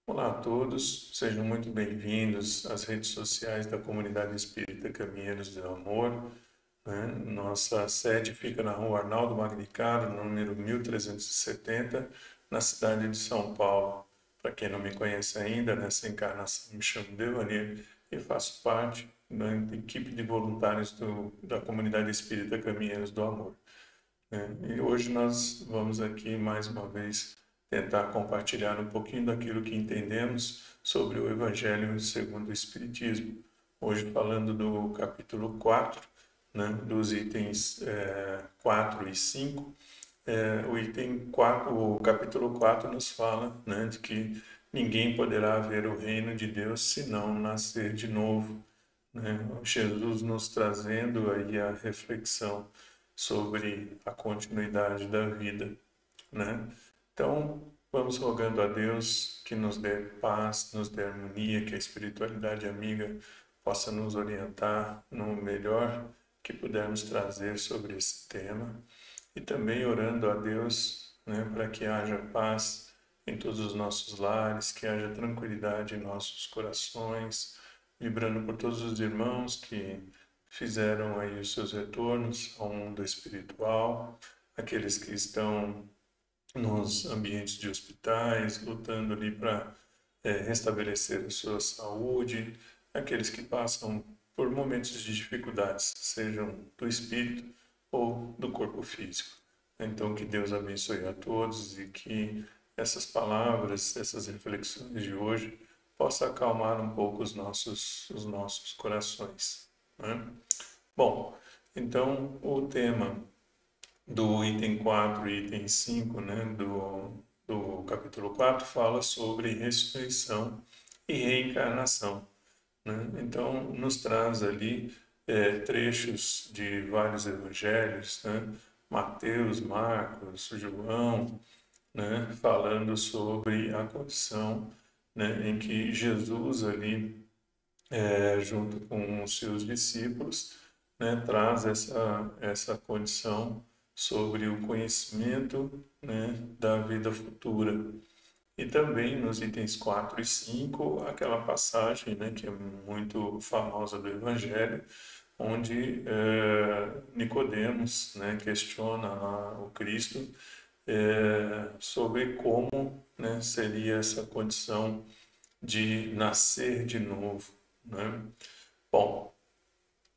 Olá a todos, sejam muito bem-vindos às redes sociais da Comunidade Espírita Caminheiros do Amor, né? Nossa sede fica na rua Arnaldo Magnicaro, número 1370, na cidade de São Paulo. Para quem não me conhece ainda, nessa encarnação me chamo Devanir e faço parte da equipe de voluntários da Comunidade Espírita Caminheiros do Amor. E hoje nós vamos aqui mais uma vez tentar compartilhar um pouquinho daquilo que entendemos sobre o Evangelho segundo o Espiritismo. Hoje falando do capítulo 4, né, dos itens 4 e 5. O item 4, o capítulo 4 nos fala, né, de que ninguém poderá ver o reino de Deus se não nascer de novo, né? Jesus nos trazendo aí a reflexão sobre a continuidade da vida, né? Então, vamos rogando a Deus que nos dê paz, nos dê harmonia, que a espiritualidade amiga possa nos orientar no melhor que pudermos trazer sobre esse tema, e também orando a Deus, né, para que haja paz em todos os nossos lares, que haja tranquilidade em nossos corações, vibrando por todos os irmãos que fizeram aí os seus retornos ao mundo espiritual, aqueles que estão nos ambientes de hospitais, lutando ali para restabelecer a sua saúde, aqueles que passam por momentos de dificuldades, sejam do espírito ou do corpo físico. Então, que Deus abençoe a todos e que essas palavras, essas reflexões de hoje possa acalmar um pouco os nossos corações, né? Bom, então o tema do item 4 e item 5, né, do capítulo 4 fala sobre ressurreição e reencarnação, né? Então, nos traz ali trechos de vários evangelhos, né? Mateus, Marcos, João, né? Falando sobre a condição, né, em que Jesus ali, junto com os seus discípulos, né, traz essa condição sobre o conhecimento, né, da vida futura. E também nos itens 4 e 5, aquela passagem, né, que é muito famosa do Evangelho, onde Nicodemos, né, questiona lá o Cristo sobre como, né, seria essa condição de nascer de novo, né? Bom,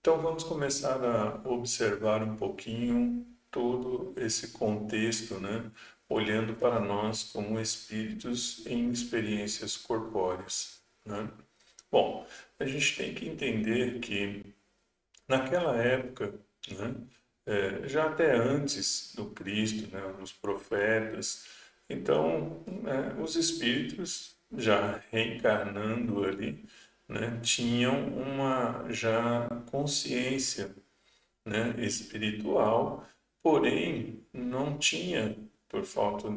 então vamos começar a observar um pouquinho todo esse contexto, né? Olhando para nós como espíritos em experiências corpóreas, né? Bom, a gente tem que entender que naquela época, né, já até antes do Cristo, né, os profetas, então os espíritos já reencarnando ali, né, tinham uma já consciência, né, espiritual, porém não tinha, por falta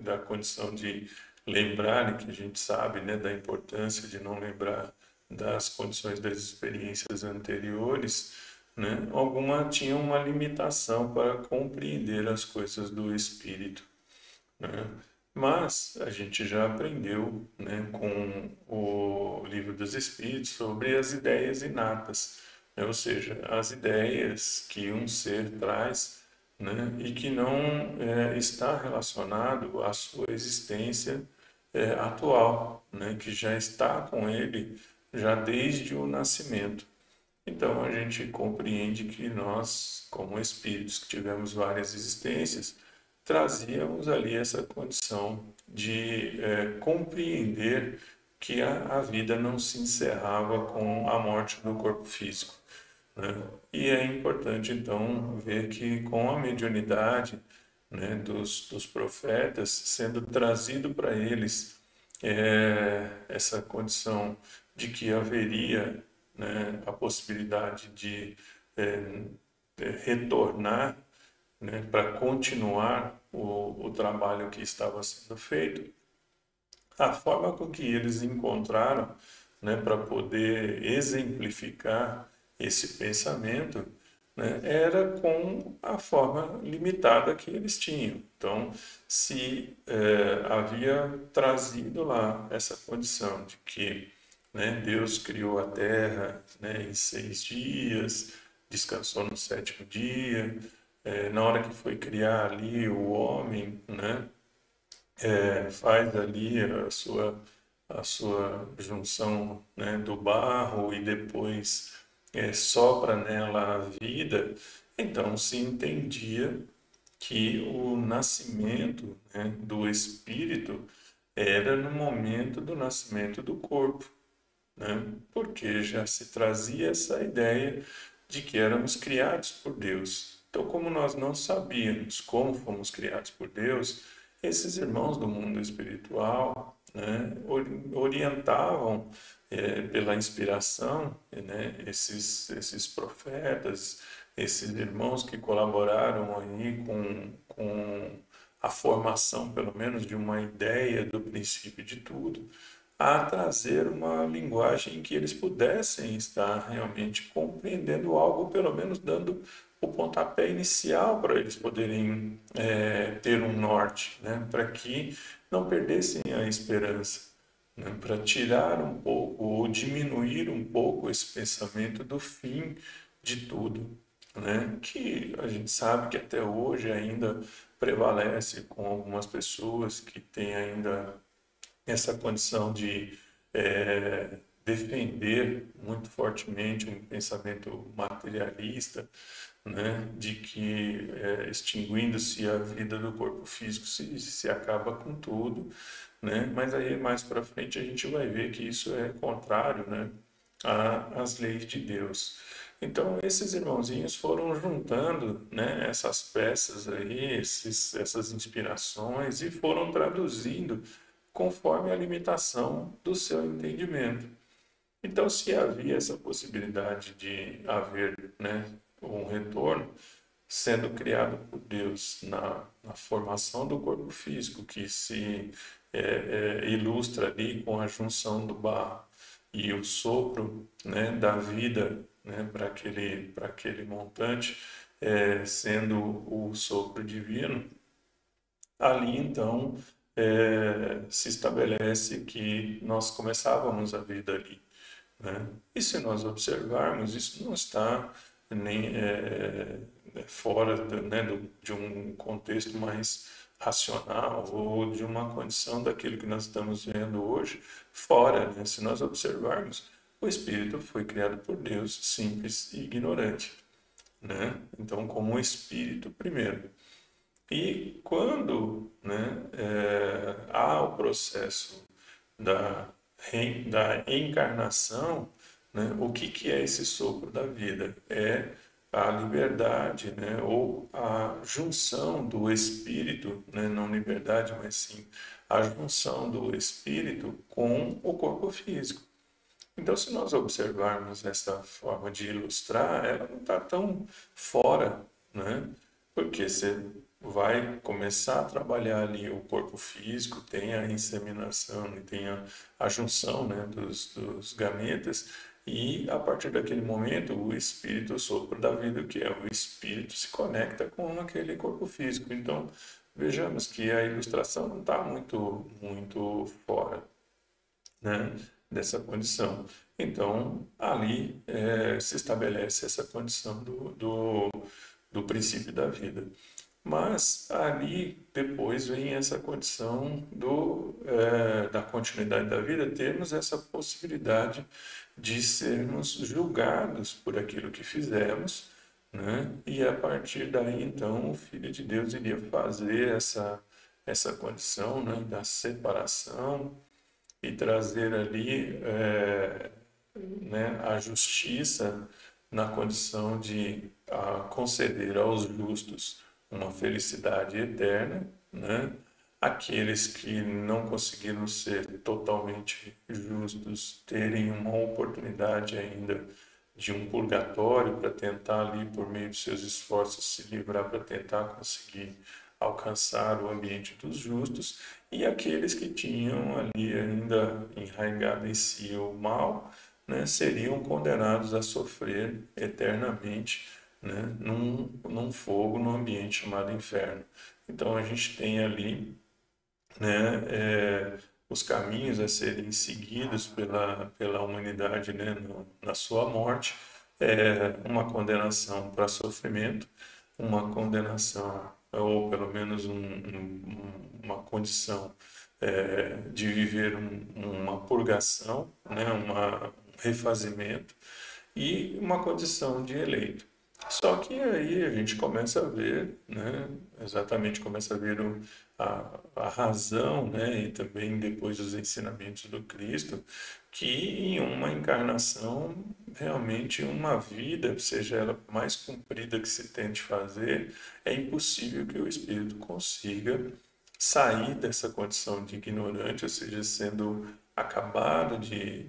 da condição de lembrar, que a gente sabe, né, da importância de não lembrar das condições das experiências anteriores, né, tinha uma limitação para compreender as coisas do espírito, né? Mas a gente já aprendeu, né, com o Livro dos Espíritos sobre as ideias inatas, né? Ou seja, as ideias que um ser traz, né, e que não está relacionado à sua existência atual, né, que já está com ele já desde o nascimento. Então a gente compreende que nós, como espíritos que tivemos várias existências, trazíamos ali essa condição de compreender que a vida não se encerrava com a morte do corpo físico, né? E é importante então ver que com a mediunidade, né, dos profetas sendo trazido para eles essa condição de que haveria, né, a possibilidade de retornar, né, para continuar o trabalho que estava sendo feito, a forma com que eles encontraram, né, para poder exemplificar esse pensamento né, era com a forma limitada que eles tinham. Então, se havia trazido lá essa condição de que, né, Deus criou a terra, né, em 6 dias, descansou no sétimo dia, na hora que foi criar ali o homem, né, faz ali a sua junção, né, do barro e depois sopra nela a vida, então se entendia que o nascimento, né, do espírito era no momento do nascimento do corpo, né, porque já se trazia essa ideia de que éramos criados por Deus. Então, como nós não sabíamos como fomos criados por Deus, esses irmãos do mundo espiritual, né, orientavam pela inspiração, né, esses profetas, esses irmãos que colaboraram aí com a formação, pelo menos, de uma ideia do princípio de tudo, a trazer uma linguagem em que eles pudessem estar realmente compreendendo algo, ou pelo menos dando o pontapé inicial para eles poderem ter um norte, né? Para que não perdessem a esperança, né? Para tirar um pouco ou diminuir um pouco esse pensamento do fim de tudo, né? Que a gente sabe que até hoje ainda prevalece com algumas pessoas que têm ainda essa condição de defender muito fortemente um pensamento materialista, né, de que extinguindo-se a vida do corpo físico se acaba com tudo, né, mas aí mais para frente a gente vai ver que isso é contrário, né, às leis de Deus. Então esses irmãozinhos foram juntando, né, essas peças aí, essas inspirações e foram traduzindo conforme a limitação do seu entendimento. Então, se havia essa possibilidade de haver, né, um retorno, sendo criado por Deus na formação do corpo físico, que se ilustra ali com a junção do barro e o sopro, né, da vida, né, para aquele montante, sendo o sopro divino, ali então se estabelece que nós começávamos a vida ali, né? E se nós observarmos, isso não está nem fora né, de um contexto mais racional ou de uma condição daquilo que nós estamos vendo hoje fora, né? Se nós observarmos, o espírito foi criado por Deus simples e ignorante, né? Então, como um espírito primeiro. E quando, né, há o processo da encarnação, né, o que é esse sopro da vida? É a liberdade, né, ou a junção do espírito, né, não liberdade, mas sim a junção do espírito com o corpo físico. Então, se nós observarmos essa forma de ilustrar, ela não está tão fora, né? Porque você vai começar a trabalhar ali o corpo físico, tem a inseminação e tem a junção, né, dos gametas, e a partir daquele momento o espírito, o sopro da vida, que é o espírito, se conecta com aquele corpo físico. Então, vejamos que a ilustração não está muito, muito fora, né, dessa condição. Então, ali se estabelece essa condição do princípio da vida. Mas ali depois vem essa condição da continuidade da vida, termos essa possibilidade de sermos julgados por aquilo que fizemos, né? E a partir daí, então, o Filho de Deus iria fazer essa condição, né, da separação e trazer ali né, a justiça na condição de conceder aos justos uma felicidade eterna, né? Aqueles que não conseguiram ser totalmente justos terem uma oportunidade ainda de um purgatório para tentar ali, por meio de seus esforços, se livrar para tentar conseguir alcançar o ambiente dos justos, e aqueles que tinham ali ainda enraizado em si o mal, né, seriam condenados a sofrer eternamente né, num fogo, num ambiente chamado inferno. Então a gente tem ali, né, os caminhos a serem seguidos pela humanidade, né, na sua morte, uma condenação para sofrimento, uma condenação, ou pelo menos uma condição de viver uma purgação, né, um refazimento, e uma condição de eleito. Só que aí a gente começa a ver, né, exatamente começa a ver a razão, né, e também depois os ensinamentos do Cristo, que em uma encarnação, realmente uma vida, seja ela mais comprida que se tente fazer, é impossível que o espírito consiga sair dessa condição de ignorante, ou seja, sendo acabado de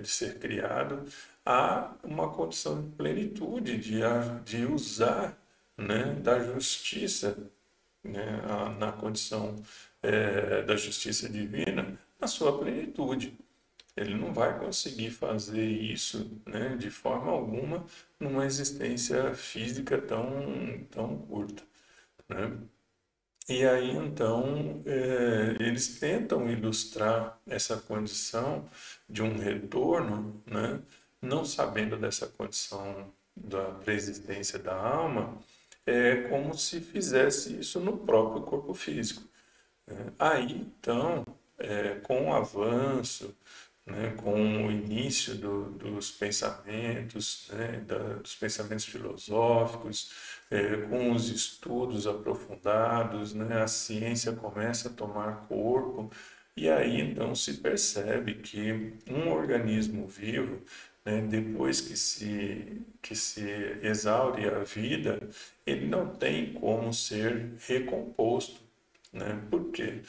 ser criado, a uma condição de plenitude, de usar, né, da justiça, né, na condição da justiça divina, na sua plenitude. Ele não vai conseguir fazer isso, né, de forma alguma numa existência física tão curta, né? E aí, então, eles tentam ilustrar essa condição de um retorno, né? Não sabendo dessa condição da preexistência da alma, como se fizesse isso no próprio corpo físico. Aí, então, com o avanço, né, com o início dos pensamentos, né, dos pensamentos filosóficos, com os estudos aprofundados, né, a ciência começa a tomar corpo, e aí então se percebe que um organismo vivo, né, depois que se exaure a vida, ele não tem como ser recomposto, né? Por quê?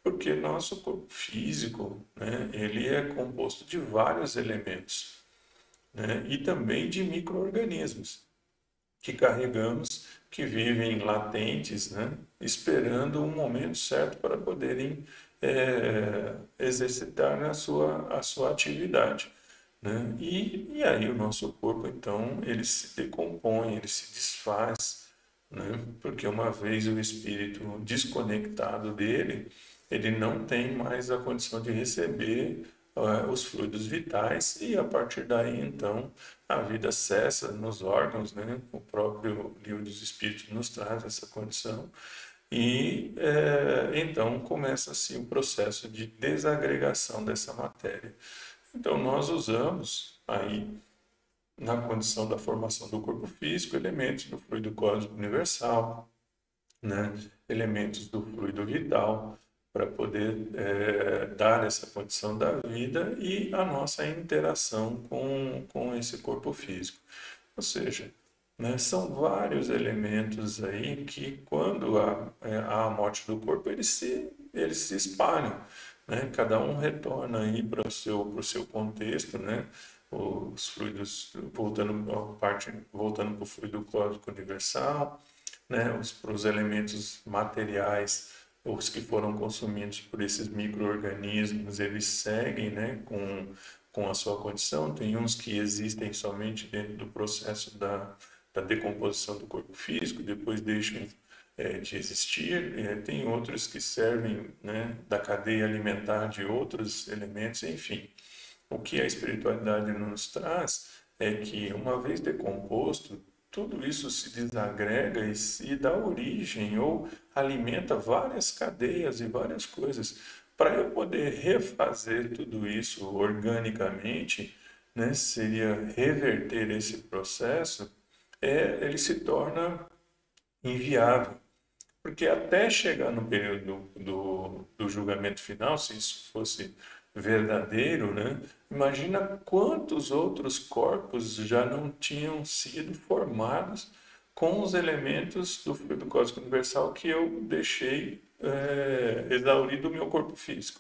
Porque nosso corpo físico, né, ele é composto de vários elementos, né, e também de micro-organismos que carregamos, que vivem latentes, né, esperando um momento certo para poderem exercitar a sua atividade. Né? E aí o nosso corpo, então, ele se decompõe, ele se desfaz, né? Porque uma vez o espírito desconectado dele, ele não tem mais a condição de receber os fluidos vitais e a partir daí, então, a vida cessa nos órgãos, né? O próprio Livro dos Espíritos nos traz essa condição e então começa-se o processo de desagregação dessa matéria. Então, nós usamos aí, na condição da formação do corpo físico, elementos do fluido cósmico universal, né? Elementos do fluido vital, para poder dar essa condição da vida e a nossa interação com esse corpo físico. Ou seja, né, são vários elementos aí que, quando há a morte do corpo, eles se espalham, né? Cada um retorna aí para o seu contexto, né? Os fluidos, voltando para o fluido cósmico universal, né? Para os elementos materiais, os que foram consumidos por esses micro-organismos, eles seguem, né, com a sua condição. Tem uns que existem somente dentro do processo da decomposição do corpo físico, depois deixam de existir. Tem outros que servem, né, da cadeia alimentar de outros elementos, enfim. O que a espiritualidade nos traz é que, uma vez decomposto, tudo isso se desagrega e se dá origem ou alimenta várias cadeias e várias coisas. Para eu poder refazer tudo isso organicamente, né, seria reverter esse processo, ele se torna inviável. Porque até chegar no período do julgamento final, se isso fosse verdadeiro, né? Imagina quantos outros corpos já não tinham sido formados com os elementos do fluido cósmico universal que eu deixei exaurir do meu corpo físico,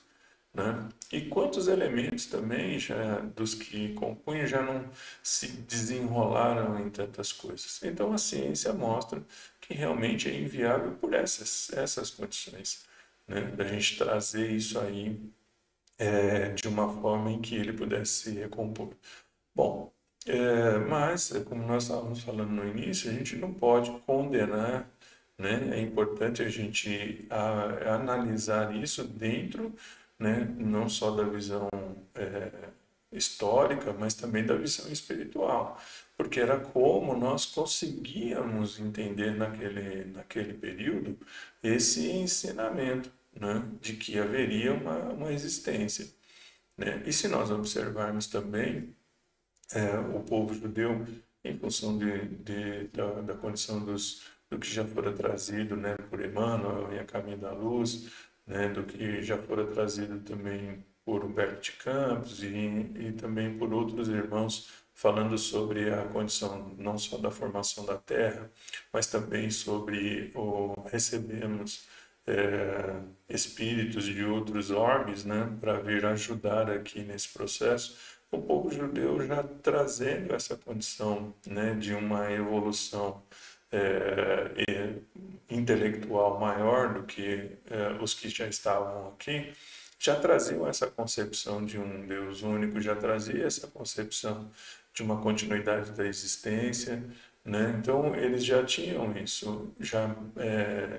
né? E quantos elementos também já dos que compunham já não se desenrolaram em tantas coisas. Então a ciência mostra que realmente é inviável por essas condições, né? Da gente trazer isso aí de uma forma em que ele pudesse se recompor. Bom, Mas, como nós estávamos falando no início, a gente não pode condenar, né? É importante a gente analisar isso dentro, né? Não só da visão histórica, mas também da visão espiritual, porque era como nós conseguíamos entender naquele período esse ensinamento, né? De que haveria uma existência, né? E se nós observarmos também o povo judeu, em função da condição do que já fora trazido, né, por Emmanuel em A Caminho da Luz, né, do que já fora trazido também por Humberto de Campos e também por outros irmãos falando sobre a condição não só da formação da Terra, mas também sobre o recebemos espíritos de outros orbes, né, para vir ajudar aqui nesse processo. O povo judeu já trazendo essa condição, né, de uma evolução intelectual maior do que os que já estavam aqui, já traziam essa concepção de um Deus único, já trazia essa concepção de uma continuidade da existência, né? Então eles já tinham isso já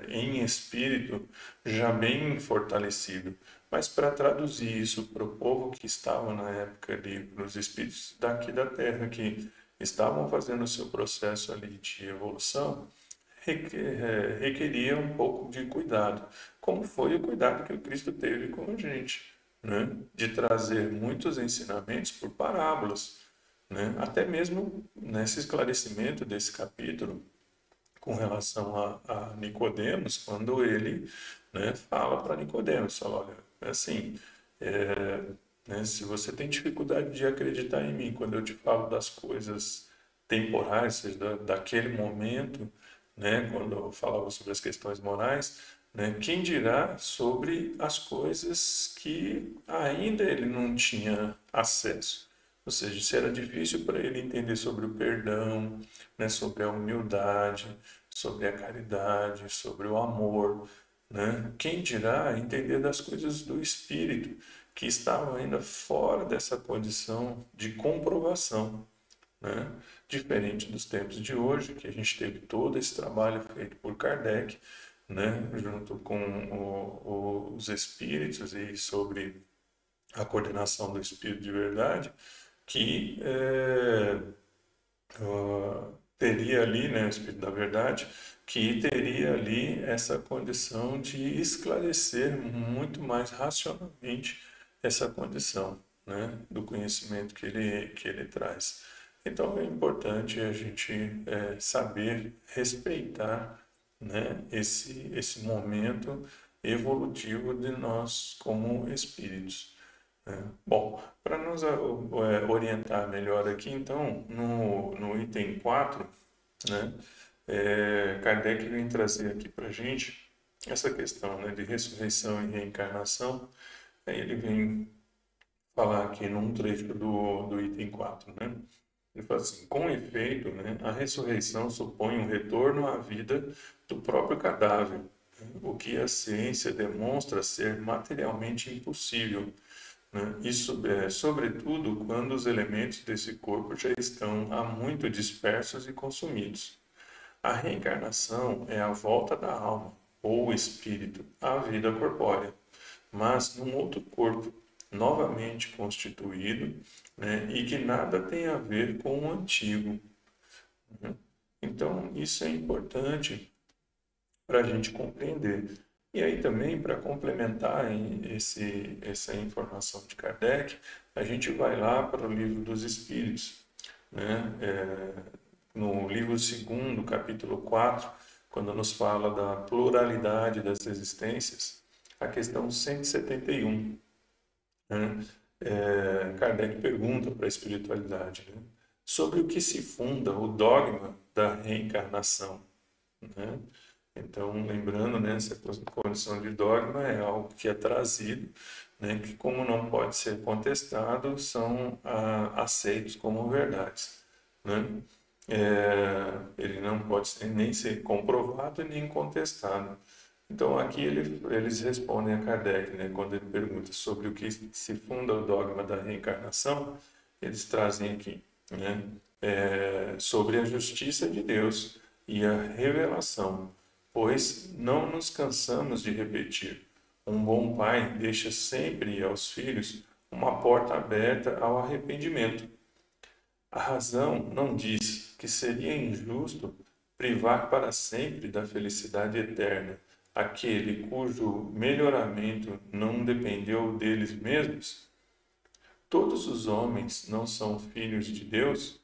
em espírito, já bem fortalecido. Mas para traduzir isso para o povo que estava na época ali, para os espíritos daqui da Terra que estavam fazendo o seu processo ali de evolução, requeria um pouco de cuidado, como foi o cuidado que o Cristo teve com a gente, né? De trazer muitos ensinamentos por parábolas, né? Até mesmo nesse esclarecimento desse capítulo com relação a Nicodemos, quando ele, né, fala para Nicodemos, fala, olha, é assim, né, se você tem dificuldade de acreditar em mim quando eu te falo das coisas temporais, ou seja, daquele momento, né, quando eu falava sobre as questões morais, né, quem dirá sobre as coisas que ainda ele não tinha acesso. Ou seja, se era difícil para ele entender sobre o perdão, né, sobre a humildade, sobre a caridade, sobre o amor, né? Quem dirá entender das coisas do espírito, que estavam ainda fora dessa condição de comprovação, né? Diferente dos tempos de hoje, que a gente teve todo esse trabalho feito por Kardec, né? Junto com os espíritos e sobre a coordenação do espírito de verdade, que teria ali, né, o Espírito da Verdade, que teria ali essa condição de esclarecer muito mais racionalmente essa condição, né, do conhecimento que ele traz. Então é importante a gente saber respeitar, né, esse momento evolutivo de nós como espíritos. Bom, para nos orientar melhor aqui, então, no item 4, né, Kardec vem trazer aqui para a gente essa questão, né, de ressurreição e reencarnação. Aí ele vem falar aqui num trecho do item 4, né? Ele fala assim, com efeito, né, a ressurreição supõe um retorno à vida do próprio cadáver, né, o que a ciência demonstra ser materialmente impossível, né? Isso, sobretudo quando os elementos desse corpo já estão há muito dispersos e consumidos. A reencarnação é a volta da alma, ou espírito, à vida corpórea, mas num outro corpo, novamente constituído, né, e que nada tem a ver com o antigo, né? Então, isso é importante para a gente compreender. E aí também, para complementar essa informação de Kardec, a gente vai lá para o Livro dos Espíritos, né? No livro segundo, capítulo 4, quando nos fala da pluralidade das existências, a questão 171, né? Kardec pergunta para a espiritualidade, né, sobre o que se funda o dogma da reencarnação, né? Então, lembrando, né, essa condição de dogma é algo que é trazido, né, que como não pode ser contestado, são aceitos como verdades, né? Ele não pode nem ser comprovado nem contestado. Então, aqui eles respondem a Kardec, né, quando ele pergunta sobre o que se funda o dogma da reencarnação, eles trazem aqui, né? sobre a justiça de Deus e a revelação, pois não nos cansamos de repetir. Um bom pai deixa sempre aos filhos uma porta aberta ao arrependimento. A razão não diz que seria injusto privar para sempre da felicidade eterna aquele cujo melhoramento não dependeu deles mesmos? Todos os homens não são filhos de Deus?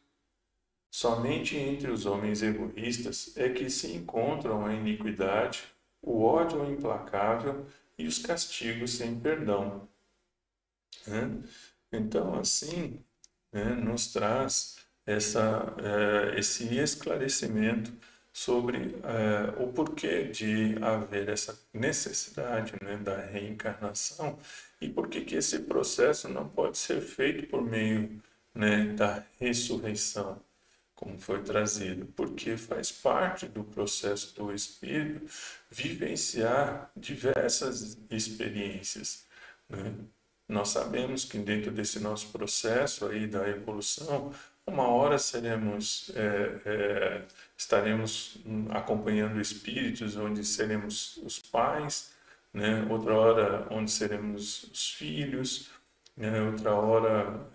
Somente entre os homens egoístas é que se encontram a iniquidade, o ódio implacável e os castigos sem perdão. Então, assim, nos traz esse esclarecimento sobre o porquê de haver essa necessidade, da reencarnação e por que esse processo não pode ser feito por meio, da ressurreição, como foi trazido, porque faz parte do processo do espírito vivenciar diversas experiências, né? Nós sabemos que dentro desse nosso processo aí da evolução, uma hora estaremos acompanhando espíritos, onde seremos os pais, né? Outra hora onde seremos os filhos, né? Outra hora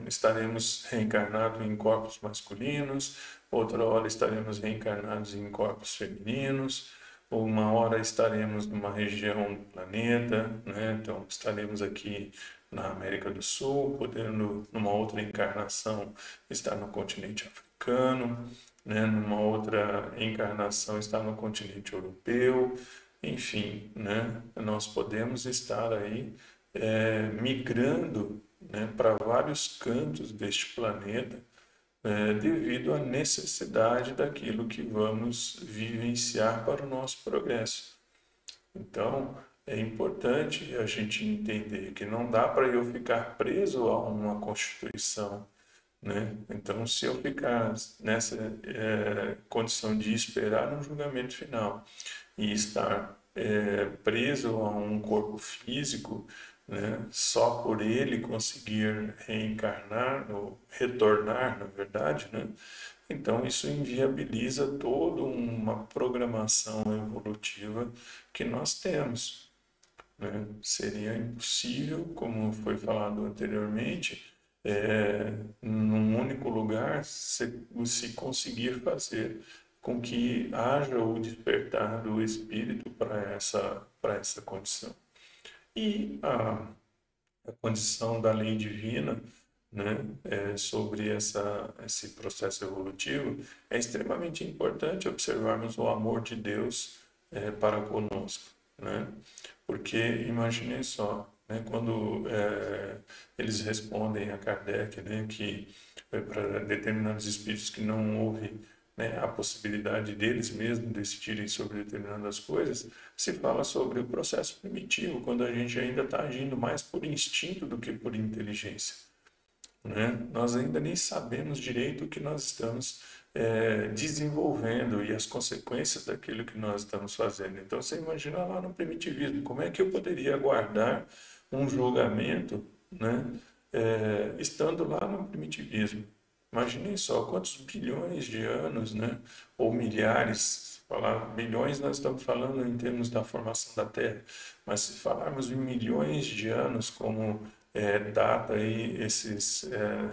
estaremos reencarnados em corpos masculinos, outra hora estaremos reencarnados em corpos femininos, uma hora estaremos numa região do planeta, né? Então estaremos aqui na América do Sul, podendo numa outra encarnação estar no continente africano, né? Numa outra encarnação estar no continente europeu, enfim, né? Nós podemos estar aí migrando, né, para vários cantos deste planeta, devido à necessidade daquilo que vamos vivenciar para o nosso progresso. Então, é importante a gente entender que não dá para eu ficar preso a uma Constituição, né? Então, se eu ficar nessa condição de esperar um julgamento final e estar preso a um corpo físico, né, só por ele conseguir reencarnar ou retornar, na verdade, né? Então isso inviabiliza toda uma programação evolutiva que nós temos, né? Seria impossível, como foi falado anteriormente, num único lugar se conseguir fazer com que haja o despertar do espírito para essa condição. E a condição da lei divina, né, sobre esse processo evolutivo, é extremamente importante observarmos o amor de Deus para conosco, né? Porque imaginem só, né, quando eles respondem a Kardec, né, que para determinados espíritos que não houve, né, a possibilidade deles mesmos decidirem sobre determinadas coisas, se fala sobre o processo primitivo, quando a gente ainda está agindo mais por instinto do que por inteligência, né? Nós ainda nem sabemos direito o que nós estamos desenvolvendo e as consequências daquilo que nós estamos fazendo. Então, você imagina lá no primitivismo, como é que eu poderia aguardar um julgamento, né, estando lá no primitivismo? Imaginem só quantos bilhões de anos, né, ou milhares, falar bilhões nós estamos falando em termos da formação da Terra, mas se falarmos em milhões de anos como data aí esses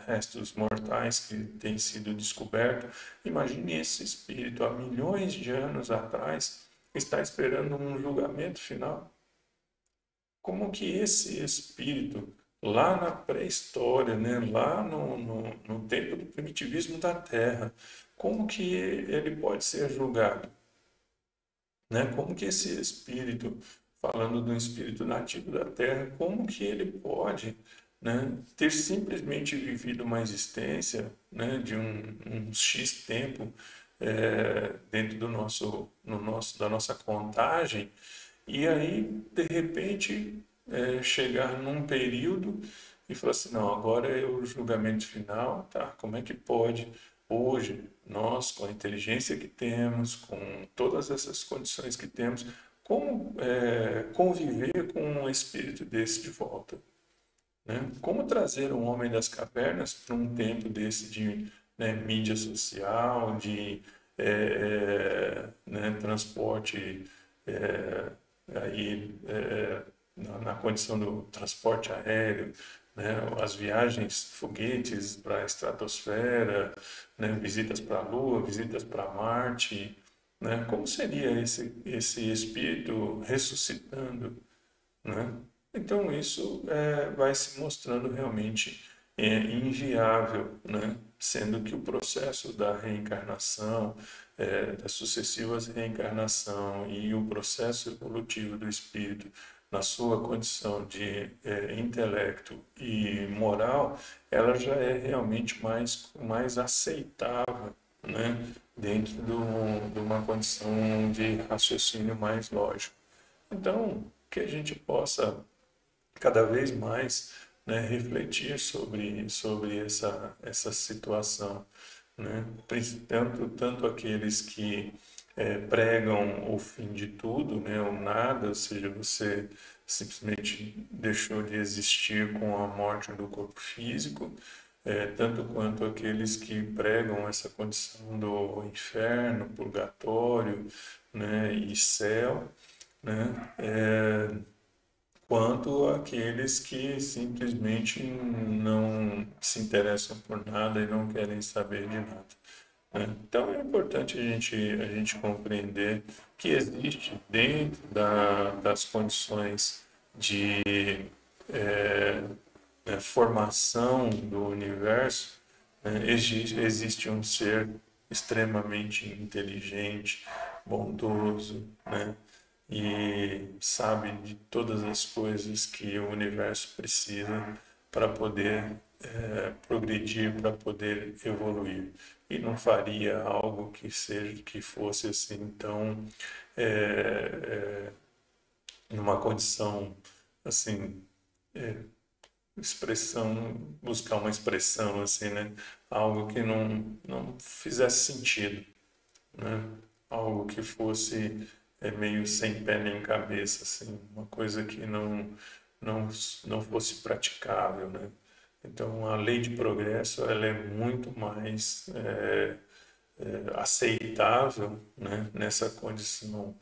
restos mortais que têm sido descobertos, imagine esse espírito há milhões de anos atrás está esperando um julgamento final. Como que esse espírito, lá na pré-história, né, lá no tempo do primitivismo da Terra, como que ele pode ser julgado? Né? Como que esse espírito, falando do espírito nativo da Terra, como que ele pode, né, ter simplesmente vivido uma existência, né, de um X tempo dentro da nossa contagem, e aí, de repente, chegar num período e falar assim, não, agora é o julgamento final, tá? Como é que pode hoje, nós, com a inteligência que temos, com todas essas condições que temos, como conviver com um espírito desse de volta? né? Como trazer um homem das cavernas para um tempo desse de, né, mídia social, de né, transporte é, na condição do transporte aéreo, né, as viagens, foguetes para a estratosfera, né, visitas para a Lua, visitas para Marte, né? Como seria esse espírito ressuscitando, né? Então isso vai se mostrando realmente inviável, né? Sendo que o processo da reencarnação, das sucessivas reencarnação e o processo evolutivo do espírito na sua condição de intelecto e moral, ela já é realmente mais aceitável, né? Dentro de uma condição de raciocínio mais lógico. Então, que a gente possa cada vez mais, né, refletir sobre essa situação, né? Tanto aqueles que pregam o fim de tudo, né, o nada, ou seja, você simplesmente deixou de existir com a morte do corpo físico, tanto quanto aqueles que pregam essa condição do inferno, purgatório, né, e céu, né? Quanto aqueles que simplesmente não se interessam por nada e não querem saber de nada, né? Então é importante a gente compreender que existe dentro das condições de formação do universo, né, existe um ser extremamente inteligente, bondoso, né? E sabe de todas as coisas que o universo precisa para poder progredir, para poder evoluir. E não faria algo que fosse assim tão numa condição assim, expressão, buscar uma expressão assim, né? Algo que não fizesse sentido, né? Algo que fosse meio sem pé nem cabeça, assim, uma coisa que não, não fosse praticável, né? Então, a lei de progresso ela é muito mais aceitável, né? Nessa condição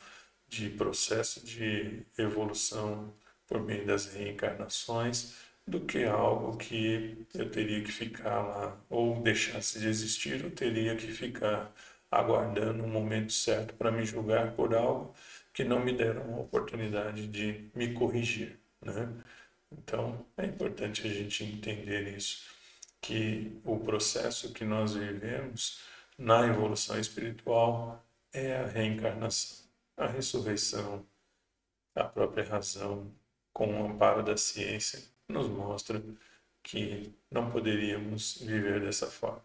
de processo de evolução por meio das reencarnações do que algo que eu teria que ficar lá ou deixasse de existir, eu teria que ficar aguardando o momento certo para me julgar por algo que não me deram a oportunidade de me corrigir, né? Então, é importante a gente entender isso, que o processo que nós vivemos na evolução espiritual é a reencarnação, a ressurreição, a própria razão, com o amparo da ciência, nos mostra que não poderíamos viver dessa forma.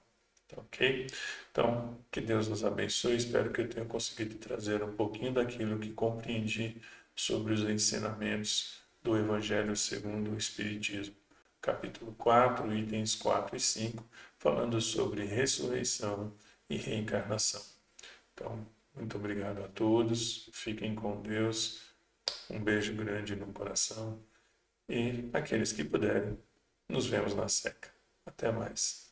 Tá, ok? Então, que Deus nos abençoe. Espero que eu tenha conseguido trazer um pouquinho daquilo que compreendi sobre os ensinamentos do Evangelho segundo o Espiritismo. Capítulo 4, itens 4 e 5, falando sobre ressurreição e reencarnação. Então, muito obrigado a todos. Fiquem com Deus. Um beijo grande no coração. E aqueles que puderem, nos vemos na seca. Até mais.